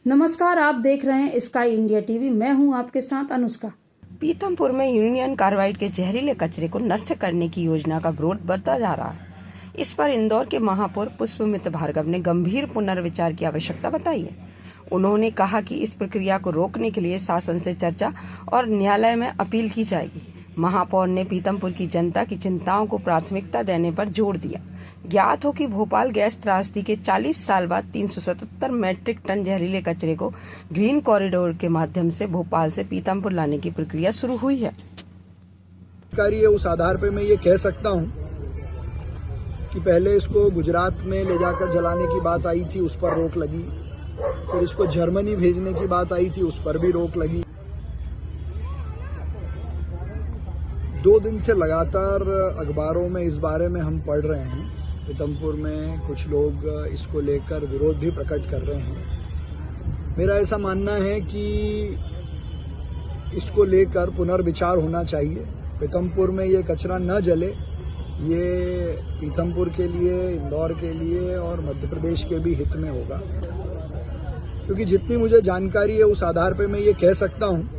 नमस्कार, आप देख रहे हैं स्काई इंडिया टीवी। मैं हूं आपके साथ अनुष्का। पीथमपुर में यूनियन कार्बाइड के जहरीले कचरे को नष्ट करने की योजना का विरोध बढ़ता जा रहा है। इस पर इंदौर के महापौर पुष्पमित्र भार्गव ने गंभीर पुनर्विचार की आवश्यकता बताई है। उन्होंने कहा कि इस प्रक्रिया को रोकने के लिए शासन से चर्चा और न्यायालय में अपील की जाएगी। महापौर ने पीथमपुर की जनता की चिंताओं को प्राथमिकता देने पर जोर दिया। ज्ञात हो कि भोपाल गैस त्रासदी के 40 साल बाद 377 मैट्रिक टन जहरीले कचरे को ग्रीन कॉरिडोर के माध्यम से भोपाल से पीथमपुर लाने की प्रक्रिया शुरू हुई है। उस आधार पर मैं ये कह सकता हूँ कि पहले इसको गुजरात में ले जाकर जलाने की बात आई थी, उस पर रोक लगी। फिर इसको जर्मनी भेजने की बात आई थी, उस पर भी रोक लगी। 2 दिन से लगातार अखबारों में इस बारे में हम पढ़ रहे हैं। पीथमपुर में कुछ लोग इसको लेकर विरोध भी प्रकट कर रहे हैं। मेरा ऐसा मानना है कि इसको लेकर पुनर्विचार होना चाहिए। पीथमपुर में ये कचरा न जले, ये पीथमपुर के लिए, इंदौर के लिए और मध्य प्रदेश के भी हित में होगा। क्योंकि जितनी मुझे जानकारी है उस आधार पर मैं ये कह सकता हूँ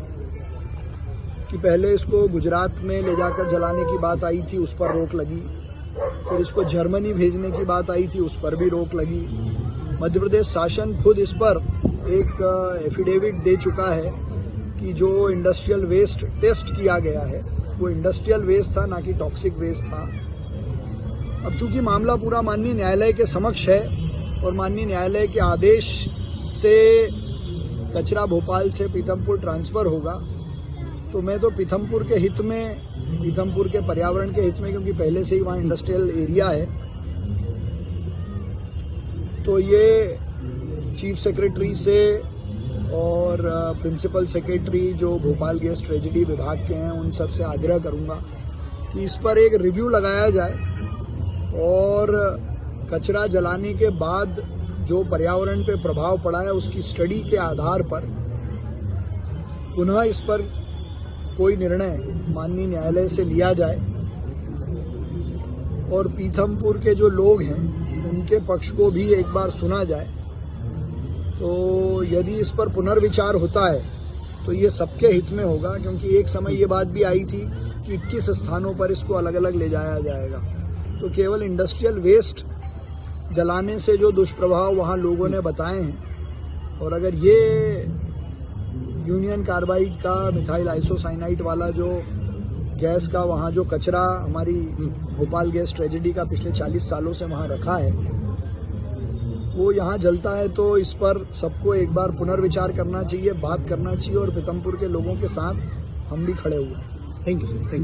कि पहले इसको गुजरात में ले जाकर जलाने की बात आई थी, उस पर रोक लगी। फिर इसको जर्मनी भेजने की बात आई थी, उस पर भी रोक लगी। मध्य प्रदेश शासन खुद इस पर एक एफिडेविट दे चुका है कि जो इंडस्ट्रियल वेस्ट टेस्ट किया गया है वो इंडस्ट्रियल वेस्ट था, ना कि टॉक्सिक वेस्ट था। अब चूंकि मामला पूरा माननीय न्यायालय के समक्ष है और माननीय न्यायालय के आदेश से कचरा भोपाल से पीथमपुर ट्रांसफर होगा, तो मैं तो पीथमपुर के हित में, पीथमपुर के पर्यावरण के हित में, क्योंकि पहले से ही वहाँ इंडस्ट्रियल एरिया है, तो ये चीफ सेक्रेटरी से और प्रिंसिपल सेक्रेटरी जो भोपाल गैस ट्रेजेडी विभाग के हैं उन सब से आग्रह करूँगा कि इस पर एक रिव्यू लगाया जाए और कचरा जलाने के बाद जो पर्यावरण पे प्रभाव पड़ा है उसकी स्टडी के आधार पर पुनः इस पर कोई निर्णय माननीय न्यायालय से लिया जाए और पीथमपुर के जो लोग हैं उनके पक्ष को भी एक बार सुना जाए। तो यदि इस पर पुनर्विचार होता है तो ये सबके हित में होगा, क्योंकि एक समय ये बात भी आई थी कि 21 स्थानों पर इसको अलग अलग ले जाया जाएगा। तो केवल इंडस्ट्रियल वेस्ट जलाने से जो दुष्प्रभाव वहाँ लोगों ने बताए हैं, और अगर ये यूनियन कार्बाइड का मिथाइल आइसोसाइनाइड वाला जो गैस का वहाँ जो कचरा हमारी भोपाल गैस ट्रेजेडी का पिछले 40 सालों से वहाँ रखा है वो यहाँ जलता है, तो इस पर सबको एक बार पुनर्विचार करना चाहिए, बात करना चाहिए और पीथमपुर के लोगों के साथ हम भी खड़े हुए हैं। Thank you sir.